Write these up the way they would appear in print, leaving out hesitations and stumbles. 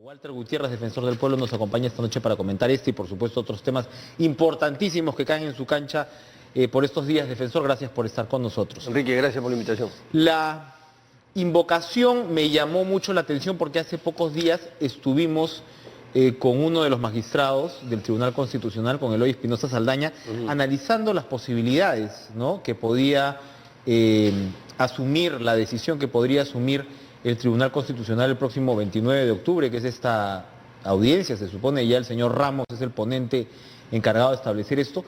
Walter Gutiérrez, defensor del pueblo, nos acompaña esta noche para comentar este y por supuesto otros temas importantísimos que caen en su cancha por estos días. Defensor, gracias por estar con nosotros. Enrique, gracias por la invitación. La invocación me llamó mucho la atención porque hace pocos días estuvimos con uno de los magistrados del Tribunal Constitucional, con Eloy Espinosa Saldaña, analizando las posibilidades, ¿no?, que podía asumir, la decisión que podría asumir el Tribunal Constitucional el próximo 29 de octubre, que es esta audiencia. Se supone ya el señor Ramos es el ponente encargado de establecer esto,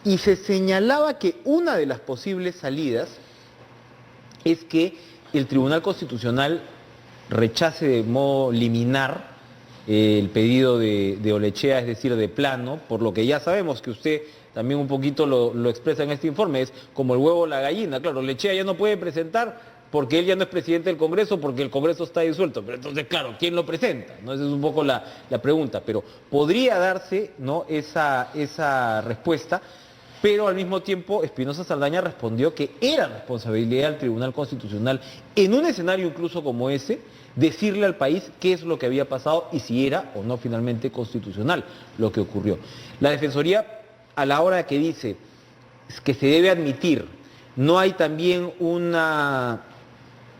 y se señalaba que una de las posibles salidas es que el Tribunal Constitucional rechace de modo liminar el pedido de Olechea, es decir, de plano, por lo que ya sabemos que usted también un poquito lo expresa en este informe, es como el huevo o la gallina. Claro, Olechea ya no puede presentar porque él ya no es presidente del Congreso, porque el Congreso está disuelto. Pero entonces, claro, ¿quién lo presenta? ¿No? Esa es un poco la pregunta. Pero podría darse, ¿no?, esa respuesta, pero al mismo tiempo Espinosa Saldaña respondió que era responsabilidad del Tribunal Constitucional, en un escenario incluso como ese, decirle al país qué es lo que había pasado y si era o no finalmente constitucional lo que ocurrió. La Defensoría, a la hora que dice que se debe admitir, ¿no hay también una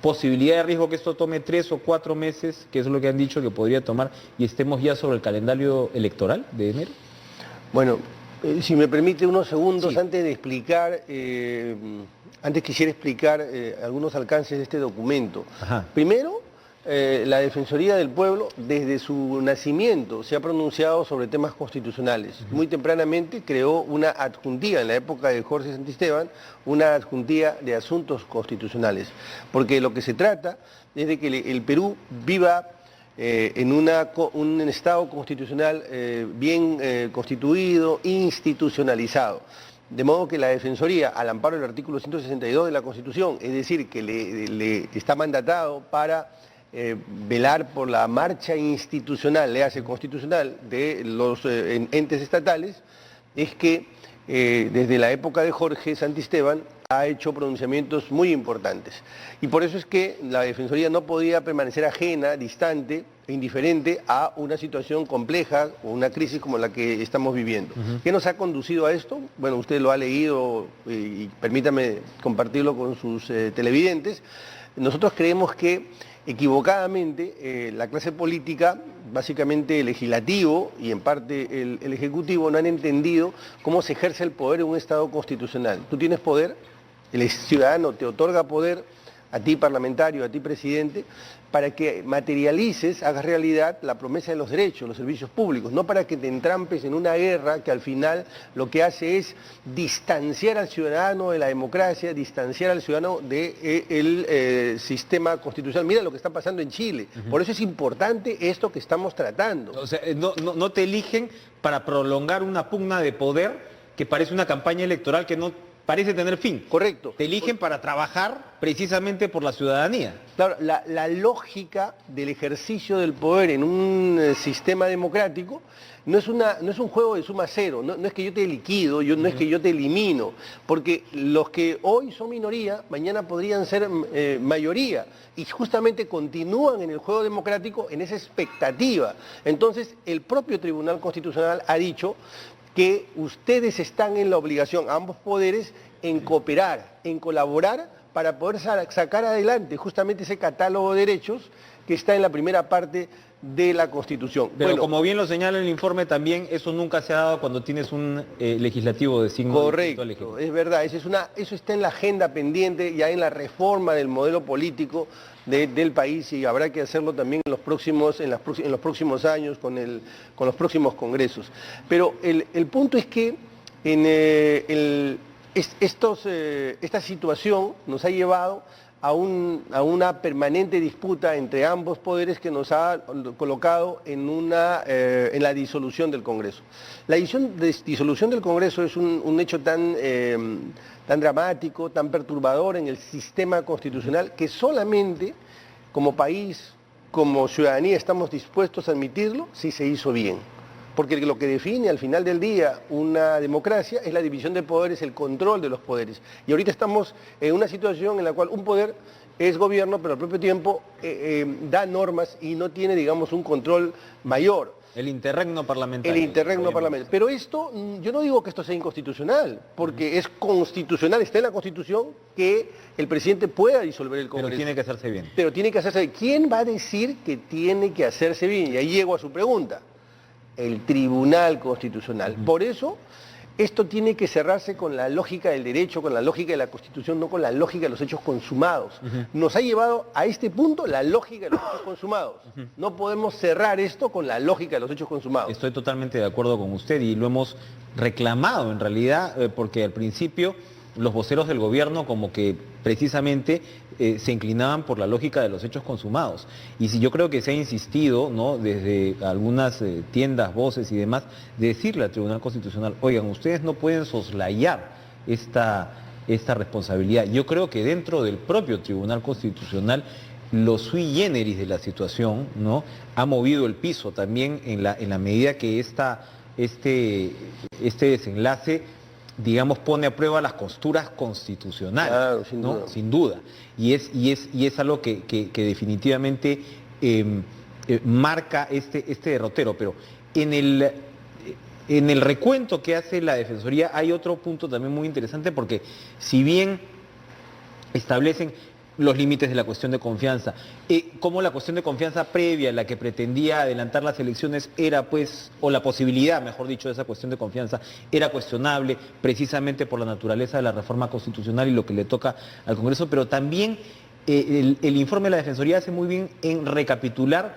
posibilidad de riesgo que esto tome 3 o 4 meses, que es lo que han dicho que podría tomar, y estemos ya sobre el calendario electoral de enero? Bueno, si me permite unos segundos, Sí. antes de explicar, antes quisiera explicar algunos alcances de este documento. Ajá. Primero, la Defensoría del Pueblo, desde su nacimiento, se ha pronunciado sobre temas constitucionales. Muy tempranamente creó una adjuntía, en la época de Jorge Santisteban, una adjuntía de asuntos constitucionales. Porque lo que se trata es de que el Perú viva en un Estado constitucional bien constituido, institucionalizado. De modo que la Defensoría, al amparo del artículo 162 de la Constitución, es decir, que le está mandatado para velar por la marcha institucional, le hace constitucional, de los entes estatales, es que desde la época de Jorge Santisteban ha hecho pronunciamientos muy importantes. Y por eso es que la Defensoría no podía permanecer ajena, distante e indiferente a una situación compleja o una crisis como la que estamos viviendo. ¿Qué nos ha conducido a esto? Bueno, usted lo ha leído y permítame compartirlo con sus televidentes. Nosotros creemos que equivocadamente la clase política, básicamente el legislativo y en parte el ejecutivo, no han entendido cómo se ejerce el poder en un Estado constitucional. Tú tienes poder, el ciudadano te otorga poder, a ti parlamentario, a ti presidente, para que materialices, hagas realidad la promesa de los derechos, los servicios públicos, no para que te entrampes en una guerra que al final lo que hace es distanciar al ciudadano de la democracia, distanciar al ciudadano del sistema constitucional. Mira lo que está pasando en Chile. Por eso es importante esto que estamos tratando. O sea, no te eligen para prolongar una pugna de poder que parece una campaña electoral que no parece tener fin. Correcto. Te eligen para trabajar precisamente por la ciudadanía. Claro, la lógica del ejercicio del poder en un sistema democrático no es un juego de suma cero, no es que yo te liquido, no es que yo te elimino, porque los que hoy son minoría, mañana podrían ser mayoría, y justamente continúan en el juego democrático en esa expectativa. Entonces, el propio Tribunal Constitucional ha dicho que ustedes están en la obligación, ambos poderes, en cooperar, en colaborar para poder sacar adelante justamente ese catálogo de derechos que está en la primera parte de la Constitución. Pero bueno, como bien lo señala el informe, también eso nunca se ha dado cuando tienes un legislativo de signo correcto, distinto al es verdad, eso está en la agenda pendiente, ya en la reforma del modelo político del país, y habrá que hacerlo también en los próximos años con los próximos congresos. Pero el punto es que esta situación nos ha llevado a una permanente disputa entre ambos poderes que nos ha colocado en la disolución del Congreso. La disolución del Congreso es un hecho tan dramático, tan perturbador en el sistema constitucional, que solamente como país, como ciudadanía, estamos dispuestos a admitirlo si se hizo bien. Porque lo que define al final del día una democracia es la división de poderes, el control de los poderes. Y ahorita estamos en una situación en la cual un poder es gobierno, pero al propio tiempo da normas y no tiene, digamos, un control mayor. El interregno parlamentario. El interregno parlamentario. Pero esto, yo no digo que esto sea inconstitucional, porque es constitucional, está en la Constitución que el presidente pueda disolver el Congreso. Pero tiene que hacerse bien. Pero tiene que hacerse bien. ¿Quién va a decir que tiene que hacerse bien? Y ahí llego a su pregunta. El Tribunal Constitucional. Por eso, esto tiene que cerrarse con la lógica del derecho, con la lógica de la Constitución, no con la lógica de los hechos consumados. Nos ha llevado a este punto la lógica de los hechos consumados. No podemos cerrar esto con la lógica de los hechos consumados. Estoy totalmente de acuerdo con usted y lo hemos reclamado en realidad, porque al principio los voceros del gobierno como que precisamente se inclinaban por la lógica de los hechos consumados. Y si yo creo que se ha insistido, ¿no?, desde algunas tiendas, voces y demás, de decirle al Tribunal Constitucional, oigan, ustedes no pueden soslayar esta responsabilidad. Yo creo que dentro del propio Tribunal Constitucional, lo sui generis de la situación, ¿no?, ha movido el piso también en la medida que este desenlace, digamos, pone a prueba las costuras constitucionales. Claro, sin ¿no? duda. Sin duda. Y es algo que definitivamente marca este derrotero. Pero en el recuento que hace la Defensoría hay otro punto también muy interesante, porque si bien establecen los límites de la cuestión de confianza, como la cuestión de confianza previa, la que pretendía adelantar las elecciones, era pues, o la posibilidad, mejor dicho, de esa cuestión de confianza, era cuestionable precisamente por la naturaleza de la reforma constitucional y lo que le toca al Congreso, pero también el informe de la Defensoría hace muy bien en recapitular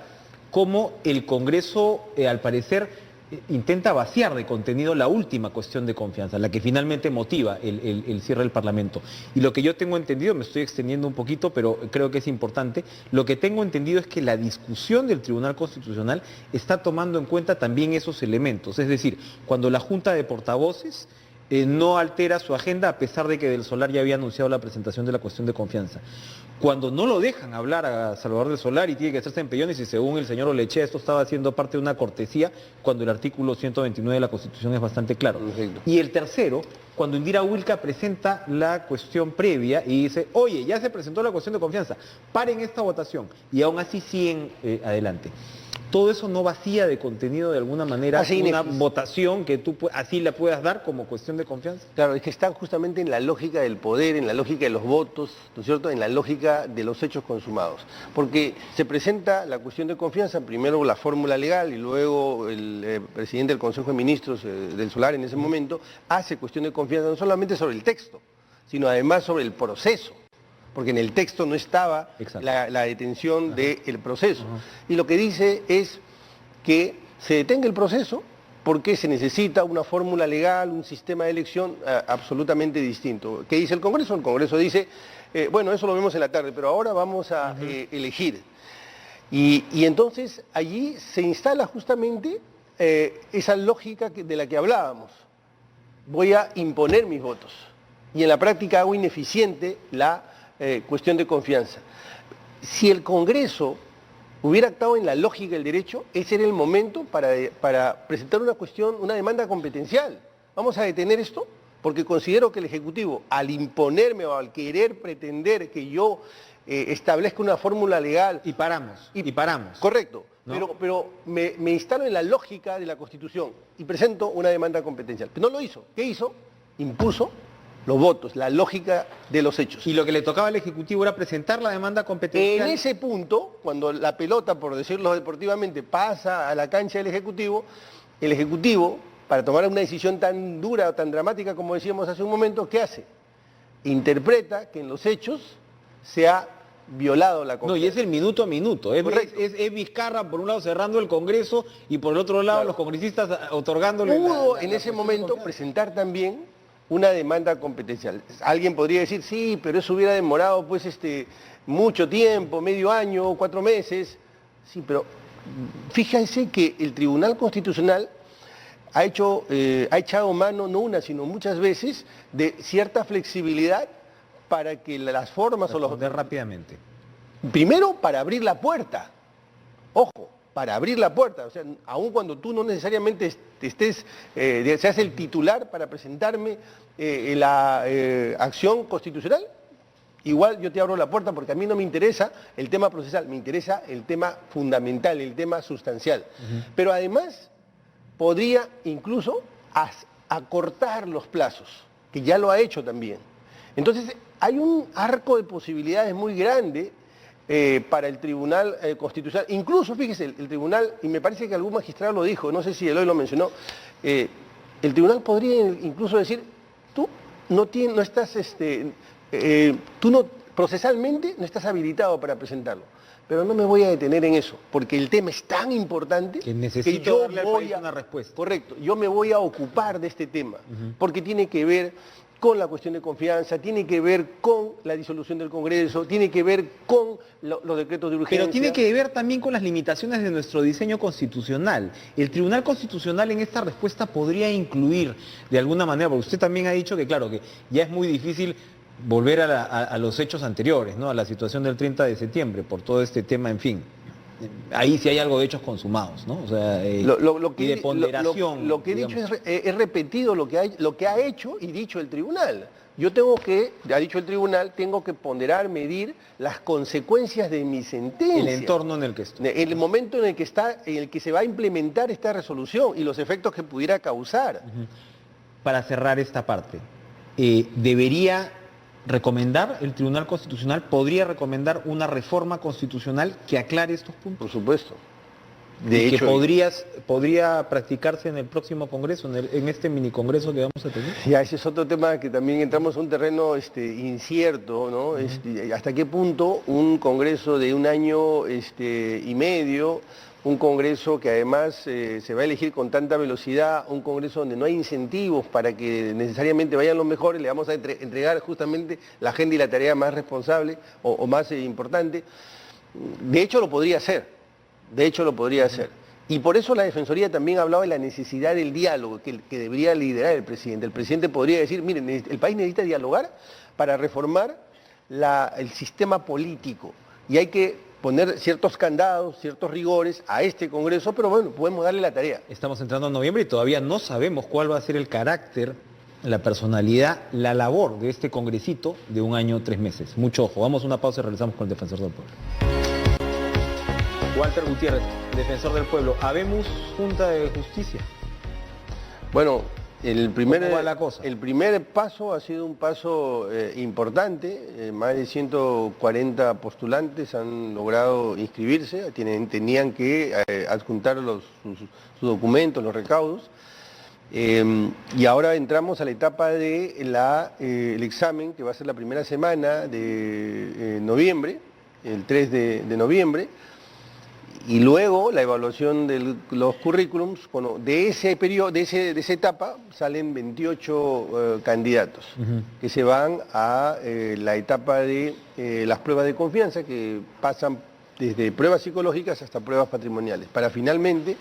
cómo el Congreso, al parecer, intenta vaciar de contenido la última cuestión de confianza, la que finalmente motiva el cierre del Parlamento. Y lo que yo tengo entendido, me estoy extendiendo un poquito, pero creo que es importante, lo que tengo entendido es que la discusión del Tribunal Constitucional está tomando en cuenta también esos elementos. Es decir, cuando la Junta de Portavoces no altera su agenda, a pesar de que Del Solar ya había anunciado la presentación de la cuestión de confianza. Cuando no lo dejan hablar a Salvador Del Solar y tiene que hacerse empellones, y según el señor Olechea esto estaba siendo parte de una cortesía, cuando el artículo 129 de la Constitución es bastante claro. Perfecto. Y el tercero, cuando Indira Wilca presenta la cuestión previa y dice, oye, ya se presentó la cuestión de confianza, paren esta votación, y aún así siguen adelante. Todo eso no vacía de contenido de alguna manera una votación que tú así la puedas dar como cuestión de confianza. Claro, es que están justamente en la lógica del poder, en la lógica de los votos, ¿no es cierto?, en la lógica de los hechos consumados. Porque se presenta la cuestión de confianza, primero la fórmula legal y luego el presidente del Consejo de Ministros, Del Solar en ese momento, hace cuestión de confianza no solamente sobre el texto, sino además sobre el proceso. Porque en el texto no estaba la detención del proceso. Y lo que dice es que se detenga el proceso porque se necesita una fórmula legal, un sistema de elección absolutamente distinto. ¿Qué dice el Congreso? El Congreso dice, bueno, eso lo vemos en la tarde, pero ahora vamos a elegir. Y entonces allí se instala justamente esa lógica de la que hablábamos. Voy a imponer mis votos. Y en la práctica hago ineficiente la cuestión de confianza. Si el Congreso hubiera actuado en la lógica del derecho, ese era el momento para presentar una demanda competencial. Vamos a detener esto porque considero que el Ejecutivo, al imponerme o al querer pretender que yo establezca una fórmula legal... Y paramos. Correcto, ¿no? pero me instalo en la lógica de la Constitución y presento una demanda competencial. Pero no lo hizo. ¿Qué hizo? Impuso los votos, la lógica de los hechos. Y lo que le tocaba al Ejecutivo era presentar la demanda competencial. En ese punto, cuando la pelota, por decirlo deportivamente, pasa a la cancha del Ejecutivo, el Ejecutivo, para tomar una decisión tan dura o tan dramática como decíamos hace un momento, ¿qué hace? Interpreta que en los hechos se ha violado la confianza. No, y es el minuto a minuto. Es Vizcarra, por un lado, cerrando el Congreso y por el otro lado, los congresistas otorgándole... Pudo en ese momento presentar también una demanda competencial. Alguien podría decir, sí, pero eso hubiera demorado pues mucho tiempo, medio año, 4 meses. Sí, pero fíjense que el Tribunal Constitucional ha echado mano, no una, sino muchas veces, de cierta flexibilidad para que las formas o los... rápidamente. Primero, para abrir la puerta. Ojo, para abrir la puerta. O sea, aun cuando tú no necesariamente seas el titular para presentarme la acción constitucional, igual yo te abro la puerta porque a mí no me interesa el tema procesal, me interesa el tema fundamental, el tema sustancial. Pero además podría incluso acortar los plazos, que ya lo ha hecho también. Entonces hay un arco de posibilidades muy grande para el Tribunal Constitucional. Incluso, fíjese, el Tribunal, y me parece que algún magistrado lo dijo, no sé si Eloy lo mencionó, el Tribunal podría incluso decir, tú no estás, procesalmente no estás habilitado para presentarlo. Pero no me voy a detener en eso, porque el tema es tan importante que necesito darle al país una respuesta. Correcto, yo me voy a ocupar de este tema, porque tiene que ver con la cuestión de confianza, tiene que ver con la disolución del Congreso, tiene que ver con los decretos de urgencia. Pero tiene que ver también con las limitaciones de nuestro diseño constitucional. El Tribunal Constitucional en esta respuesta podría incluir de alguna manera, porque usted también ha dicho que claro, que ya es muy difícil volver a los hechos anteriores, ¿no? A la situación del 30 de septiembre, por todo este tema, en fin. Ahí sí hay algo de hechos consumados, ¿no? O sea, y de ponderación. Lo que he dicho es repetido lo que ha hecho y dicho el tribunal. Yo tengo que, ha dicho el tribunal, tengo que ponderar, medir las consecuencias de mi sentencia. El entorno en el que estoy. El momento en el que se va a implementar esta resolución y los efectos que pudiera causar. Para cerrar esta parte, debería recomendar, el Tribunal Constitucional podría recomendar una reforma constitucional que aclare estos puntos. Por supuesto. De hecho, que podría practicarse en el próximo Congreso, en este minicongreso que vamos a tener. Ya, ese es otro tema que también entramos a un terreno incierto, ¿no? Hasta qué punto un Congreso de un año y medio, un Congreso que además se va a elegir con tanta velocidad, un Congreso donde no hay incentivos para que necesariamente vayan los mejores, le vamos a entregar justamente la agenda y la tarea más responsable o más importante. De hecho lo podría hacer. Y por eso la Defensoría también ha hablado de la necesidad del diálogo que debería liderar el presidente. El presidente podría decir, miren, el país necesita dialogar para reformar el sistema político. Y hay que poner ciertos candados, ciertos rigores a este Congreso, pero bueno, podemos darle la tarea. Estamos entrando en noviembre y todavía no sabemos cuál va a ser el carácter, la personalidad, la labor de este congresito de un año, 3 meses. Mucho ojo, vamos a una pausa y regresamos con el Defensor del Pueblo. Walter Gutiérrez, Defensor del Pueblo. Habemos Junta de Justicia. Bueno, ¿Cómo va la cosa? El primer paso ha sido un paso importante. Más de 140 postulantes han logrado inscribirse, tenían que adjuntar sus documentos, los recaudos. Y ahora entramos a la etapa de el examen, que va a ser la primera semana de noviembre, el 3 de noviembre. Y luego la evaluación de los currículums, de ese periodo, de esa etapa salen 28 candidatos que se van a la etapa de las pruebas de confianza, que pasan desde pruebas psicológicas hasta pruebas patrimoniales, para finalmente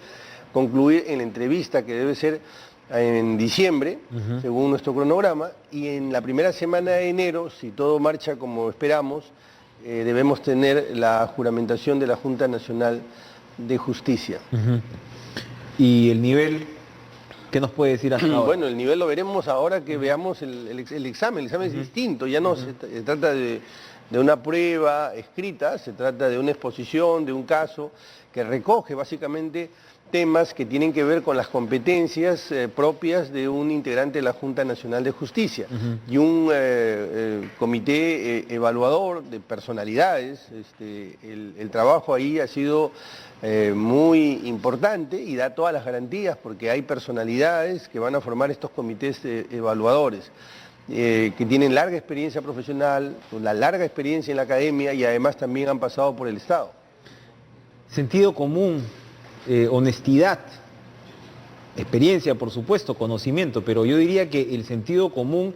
concluir en la entrevista que debe ser en diciembre, según nuestro cronograma, y en la primera semana de enero, si todo marcha como esperamos, debemos tener la juramentación de la Junta Nacional de Justicia. ¿Y el nivel? ¿Qué nos puede decir hasta ahora? Bueno, el nivel lo veremos ahora que veamos el examen. El examen es distinto, ya no se trata de una prueba escrita, se trata de una exposición, de un caso que recoge básicamente temas que tienen que ver con las competencias propias de un integrante de la Junta Nacional de Justicia y un comité evaluador de personalidades. El trabajo ahí ha sido muy importante y da todas las garantías porque hay personalidades que van a formar estos comités evaluadores. Que tienen larga experiencia profesional, una larga experiencia en la academia y además también han pasado por el Estado. Sentido común, honestidad, experiencia, por supuesto, conocimiento, pero yo diría que el sentido común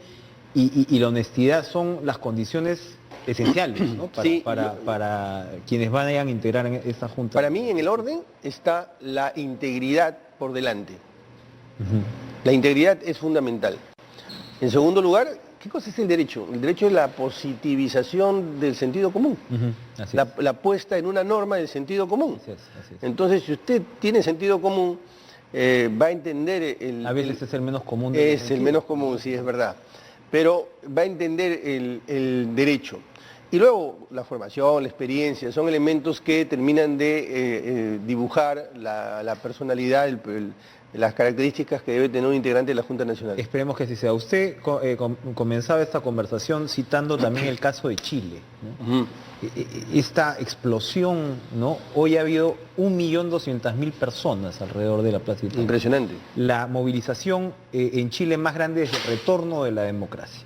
y la honestidad son las condiciones esenciales, ¿no? para quienes vayan a integrar en esta Junta. Para mí, en el orden está la integridad por delante. La integridad es fundamental. En segundo lugar, ¿qué cosa es el derecho? El derecho es la positivización del sentido común, la puesta en una norma del sentido común. Así es. Entonces, si usted tiene sentido común, va a entender... A veces es el menos común. Es el menos común, sí, es verdad. Pero va a entender el derecho. Y luego la formación, la experiencia, son elementos que terminan de dibujar la personalidad, las características que debe tener un integrante de la Junta Nacional. Esperemos que así sea. Usted comenzaba esta conversación citando también el caso de Chile, ¿no? Esta explosión, ¿no? Hoy ha habido 1.200.000 personas alrededor de la Plaza Italia. Impresionante. La movilización en Chile más grande desde el retorno de la democracia.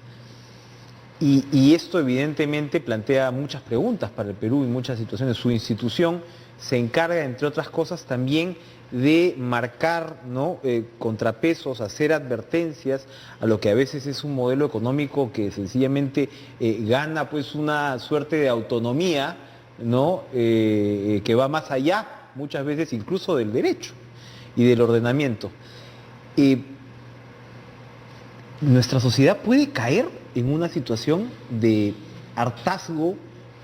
Y esto evidentemente plantea muchas preguntas para el Perú y muchas situaciones. Su institución se encarga, entre otras cosas, también de marcar, ¿no? Contrapesos, hacer advertencias a lo que a veces es un modelo económico que sencillamente gana pues una suerte de autonomía, ¿no? Que va más allá, muchas veces incluso del derecho y del ordenamiento. Nuestra sociedad puede caer en una situación de hartazgo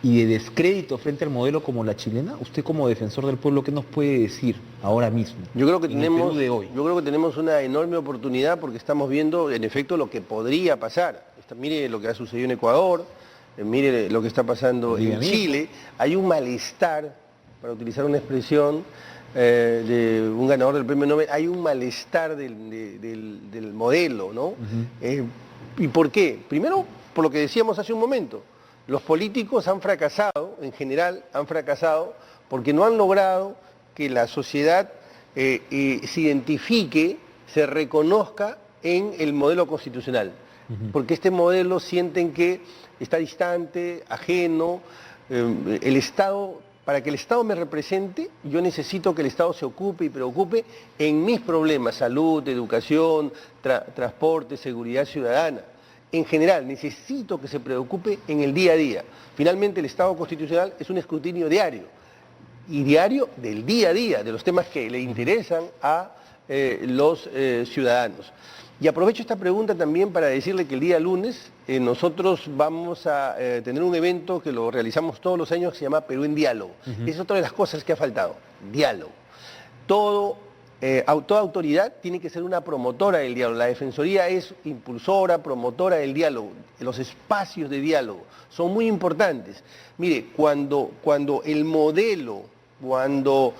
y de descrédito frente al modelo como la chilena. Usted como defensor del pueblo, ¿qué nos puede decir ahora mismo? Yo creo que en el Perú de hoy? Yo creo que tenemos una enorme oportunidad porque estamos viendo en efecto lo que podría pasar. Mire lo que ha sucedido en Ecuador, mire lo que está pasando en Chile. Hay un malestar, para utilizar una expresión de un ganador del premio Nobel, hay un malestar del modelo, ¿no? ¿Y por qué? Primero, por lo que decíamos hace un momento. Los políticos han fracasado, en general han fracasado, porque no han logrado que la sociedad se identifique, se reconozca en el modelo constitucional. Porque este modelo sienten que está distante, ajeno, el Estado, para que el Estado me represente, yo necesito que el Estado se ocupe y preocupe en mis problemas, salud, educación, transporte, seguridad ciudadana. En general, necesito que se preocupe en el día a día. Finalmente, el Estado constitucional es un escrutinio diario, y diario del día a día, de los temas que le interesan a los ciudadanos. Y aprovecho esta pregunta también para decirle que el día lunes nosotros vamos a tener un evento que lo realizamos todos los años que se llama Perú en Diálogo. Es otra de las cosas que ha faltado, diálogo. Toda autoridad tiene que ser una promotora del diálogo. La Defensoría es impulsora, promotora del diálogo. Los espacios de diálogo son muy importantes. Mire, cuando el modelo, cuando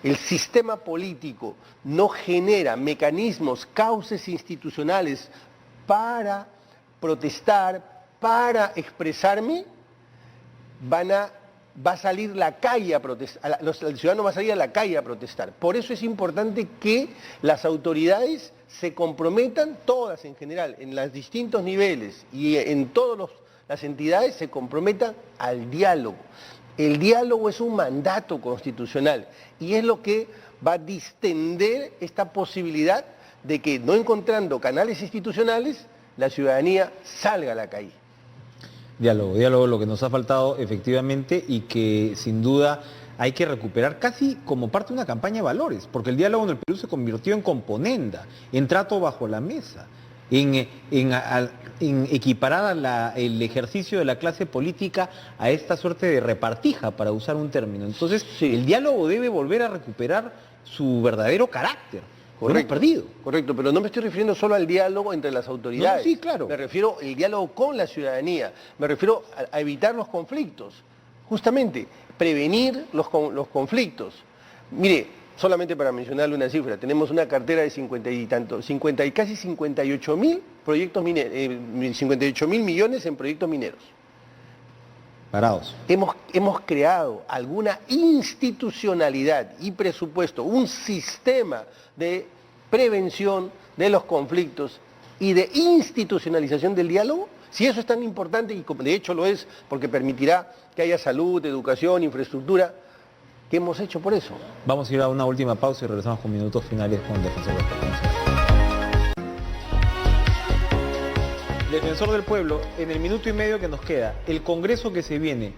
el sistema político no genera mecanismos, cauces institucionales para protestar, para expresarme, va a salir la calle a protestar, el ciudadano va a salir a la calle a protestar. Por eso es importante que las autoridades se comprometan, todas en general, en los distintos niveles y en todas las entidades se comprometan al diálogo. El diálogo es un mandato constitucional y es lo que va a distender esta posibilidad de que, no encontrando canales institucionales, la ciudadanía salga a la calle. Diálogo, lo que nos ha faltado efectivamente y que sin duda hay que recuperar casi como parte de una campaña de valores, porque el diálogo en el Perú se convirtió en componenda, en trato bajo la mesa, en equiparar el ejercicio de la clase política a esta suerte de repartija, para usar un término. Entonces, sí, el diálogo debe volver a recuperar su verdadero carácter. Correcto, lo hemos perdido. Correcto, pero no me estoy refiriendo solo al diálogo entre las autoridades. No, sí, claro. Me refiero al diálogo con la ciudadanía, me refiero a evitar los conflictos, justamente, prevenir los conflictos. Mire, solamente para mencionarle una cifra, tenemos una cartera de casi 58.000 proyectos mineros, 58.000 millones en proyectos mineros. Parados. Hemos creado alguna institucionalidad y presupuesto, un sistema de prevención de los conflictos y de institucionalización del diálogo. Si eso es tan importante, y de hecho lo es, porque permitirá que haya salud, educación, infraestructura, ¿qué hemos hecho por eso? Vamos a ir a una última pausa y regresamos con minutos finales con el Defensor del Pueblo. Defensor del Pueblo, en el minuto y medio que nos queda, ¿el Congreso que se viene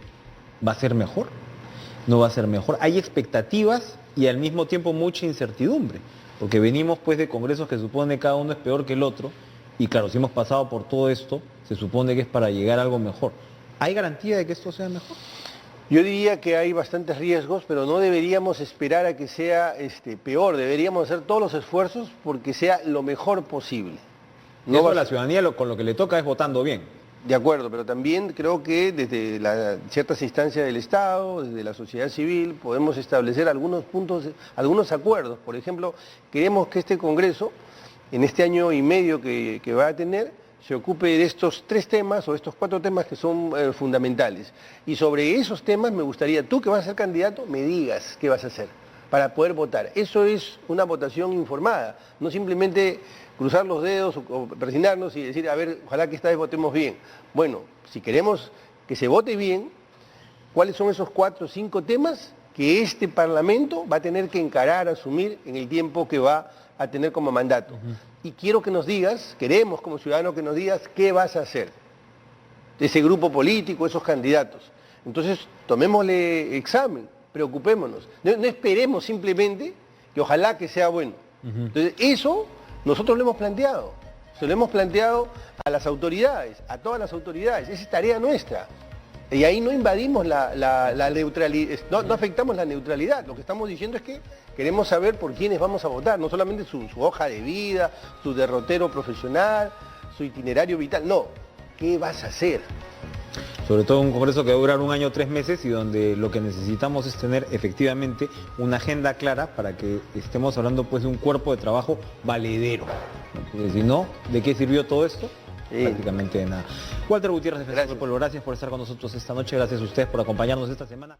va a ser mejor? ¿No va a ser mejor? Hay expectativas y al mismo tiempo mucha incertidumbre, porque venimos pues de congresos que supone cada uno es peor que el otro, y claro, si hemos pasado por todo esto, se supone que es para llegar a algo mejor. ¿Hay garantía de que esto sea mejor? Yo diría que hay bastantes riesgos, pero no deberíamos esperar a que sea peor, deberíamos hacer todos los esfuerzos porque sea lo mejor posible. No, la ciudadanía con lo que le toca es votando bien. De acuerdo, pero también creo que desde ciertas instancias del Estado, desde la sociedad civil, podemos establecer algunos puntos, algunos acuerdos. Por ejemplo, queremos que este Congreso, en este año y medio que va a tener, se ocupe de estos 3 temas o estos 4 temas que son fundamentales. Y sobre esos temas me gustaría, tú que vas a ser candidato, me digas qué vas a hacer para poder votar. Eso es una votación informada, no simplemente cruzar los dedos o persignarnos y decir, a ver, ojalá que esta vez votemos bien. Bueno, si queremos que se vote bien, ¿cuáles son esos 4 o 5 temas que este Parlamento va a tener que encarar, asumir en el tiempo que va a tener como mandato? Y quiero que nos digas, queremos como ciudadanos que nos digas qué vas a hacer de ese grupo político, esos candidatos. Entonces, tomémosle examen, preocupémonos. No esperemos simplemente que ojalá que sea bueno. Entonces, eso nosotros lo hemos planteado. Se lo hemos planteado a las autoridades, a todas las autoridades. Esa es tarea nuestra. Y ahí no invadimos la neutralidad, no afectamos la neutralidad. Lo que estamos diciendo es que queremos saber por quiénes vamos a votar, no solamente su hoja de vida, su derrotero profesional, su itinerario vital. No, ¿qué vas a hacer? Sobre todo un congreso que va a durar 1 año 3 meses y donde lo que necesitamos es tener efectivamente una agenda clara para que estemos hablando pues de un cuerpo de trabajo valedero. Porque si no, ¿de qué sirvió todo esto? Prácticamente de nada. Walter Gutiérrez, defensor del pueblo, gracias por estar con nosotros esta noche, gracias a ustedes por acompañarnos esta semana.